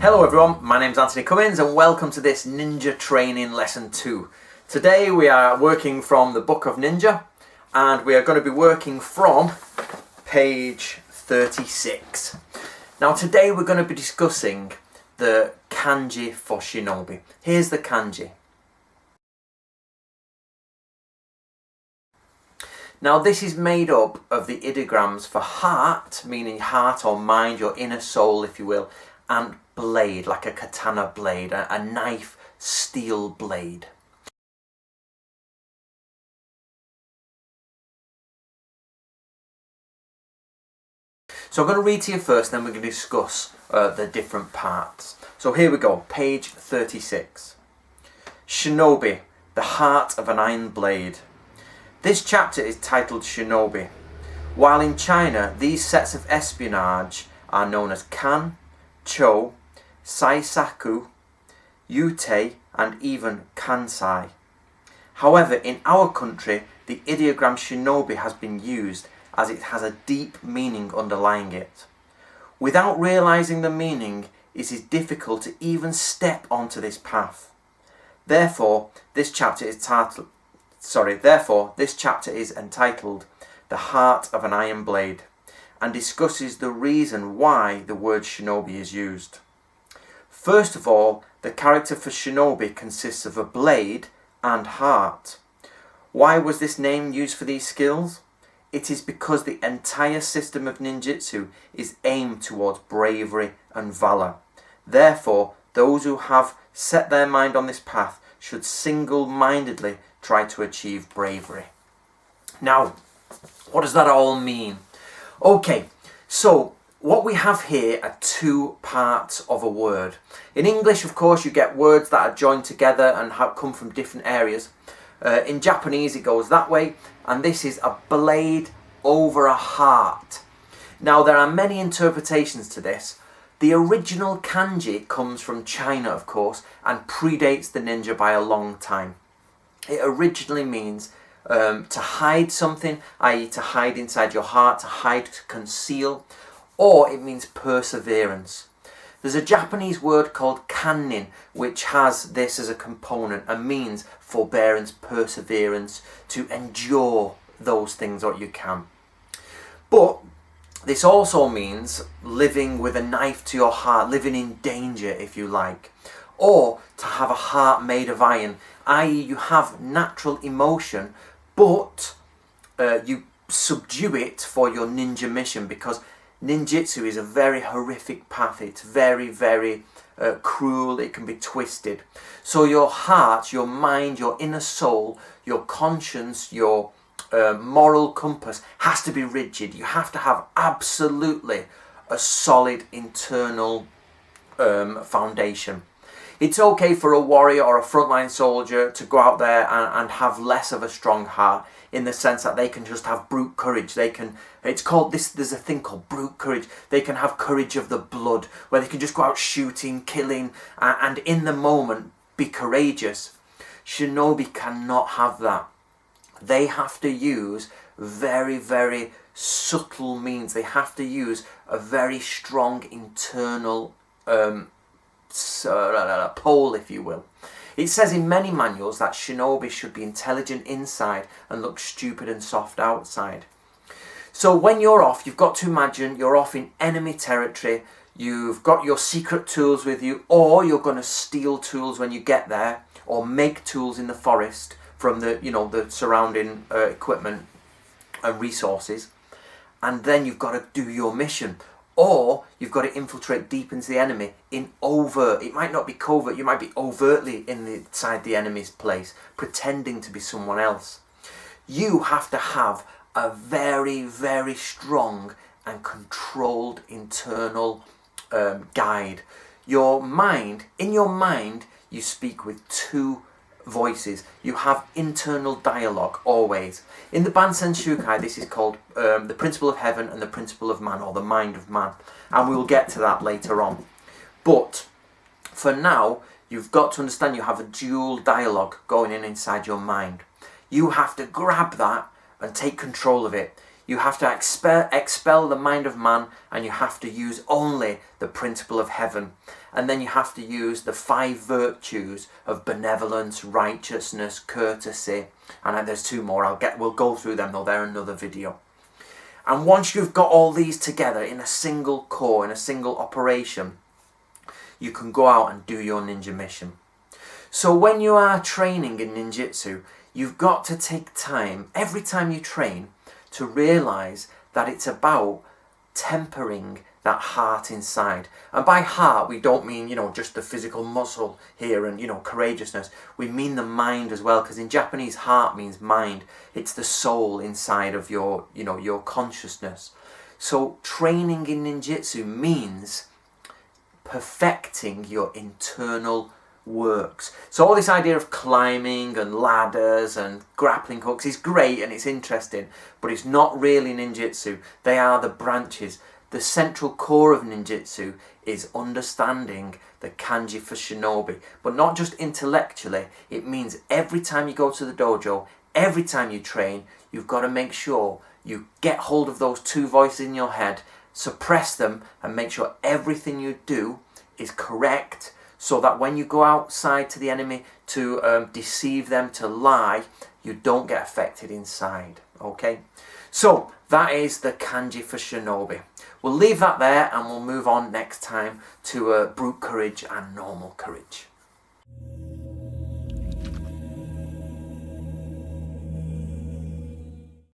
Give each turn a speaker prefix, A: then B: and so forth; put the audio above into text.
A: Hello everyone, my name's Anthony Cummins and welcome to this Ninja Training Lesson 2. Today we are working from the Book of Ninja and we are going to be working from page 36. Now today we're going to be discussing the kanji for Shinobi. Here's the kanji. Now this is made up of the ideograms for heart, meaning heart or mind, your inner soul if you will, and blade, like a katana blade, a knife steel blade. So I'm going to read to you first, then we're going to discuss the different parts. So here we go, page 36. Shinobi, the heart of an iron blade. This chapter is titled Shinobi. While in China, these sets of espionage are known as kan, cho, saisaku, yutei, and even kansai. However, in our country, the ideogram shinobi has been used as it has a deep meaning underlying it. Without realizing the meaning, it is difficult to even step onto this path. Therefore, this chapter is entitled The Heart of an Iron Blade, and discusses the reason why the word shinobi is used. First of all, the character for shinobi consists of a blade and heart. Why was this name used for these skills? It is because the entire system of ninjutsu is aimed towards bravery and valor. Therefore, those who have set their mind on this path should single-mindedly try to achieve bravery. Now, what does that all mean? Okay, so what we have here are two parts of a word. In English, of course, you get words that are joined together and have come from different areas. In Japanese, it goes that way, and this is a blade over a heart. Now, there are many interpretations to this. The original kanji comes from China, of course, and predates the ninja by a long time. It originally means to hide something, i.e. to hide inside your heart, to hide, to conceal, or it means perseverance. There's a Japanese word called kannin, which has this as a component and means forbearance, perseverance, to endure those things what you can. But this also means living with a knife to your heart, living in danger if you like, or to have a heart made of iron, i.e. you have natural emotion, but you subdue it for your ninja mission, because ninjutsu is a very horrific path. It's very, very cruel. It can be twisted. So your heart, your mind, your inner soul, your conscience, your moral compass has to be rigid. You have to have absolutely a solid internal foundation. It's okay for a warrior or a frontline soldier to go out there and have less of a strong heart, in the sense that they can just have brute courage. It's called this, there's a thing called brute courage. They can have courage of the blood, where they can just go out shooting, killing, and in the moment be courageous. Shinobi cannot have that. They have to use very, very subtle means. They have to use a very strong internal pole, if you will. It says in many manuals that shinobi should be intelligent inside and look stupid and soft outside. So when you're off, you've got to imagine you're off in enemy territory. You've got your secret tools with you, or you're going to steal tools when you get there, or make tools in the forest from the surrounding equipment and resources. And then you've got to do your mission. Or you've got to infiltrate deep into the enemy in overt. It might not be covert, you might be overtly inside the enemy's place, pretending to be someone else. You have to have a very, very strong and controlled internal guide. In your mind, you speak with two voices. You have internal dialogue always. In the Bansenshukai, this is called the principle of heaven and the principle of man, or the mind of man, and we will get to that later on. But for now, you've got to understand you have a dual dialogue going inside your mind. You have to grab that and take control of it. You have to expel the mind of man, and you have to use only the principle of heaven. And then you have to use the 5 virtues of benevolence, righteousness, courtesy, and there's 2 more. We'll go through them though. They're another video. And once you've got all these together in a single core, in a single operation, you can go out and do your ninja mission. So when you are training in ninjutsu, you've got to take time, every time you train, to realise that it's about tempering that heart inside. And by heart, we don't mean, just the physical muscle here and, courageousness. We mean the mind as well, because in Japanese, heart means mind. It's the soul inside of your consciousness. So training in ninjutsu means perfecting your internal works. So all this idea of climbing and ladders and grappling hooks is great and it's interesting, but it's not really ninjutsu. They are the branches. The central core of ninjutsu is understanding the kanji for shinobi, but not just intellectually. It means every time you go to the dojo, every time you train, you've got to make sure you get hold of those 2 voices in your head, suppress them, and make sure everything you do is correct, so that when you go outside to the enemy to deceive them, to lie, you don't get affected inside. Okay? So that is the kanji for shinobi. We'll leave that there and we'll move on next time to brute courage and normal courage.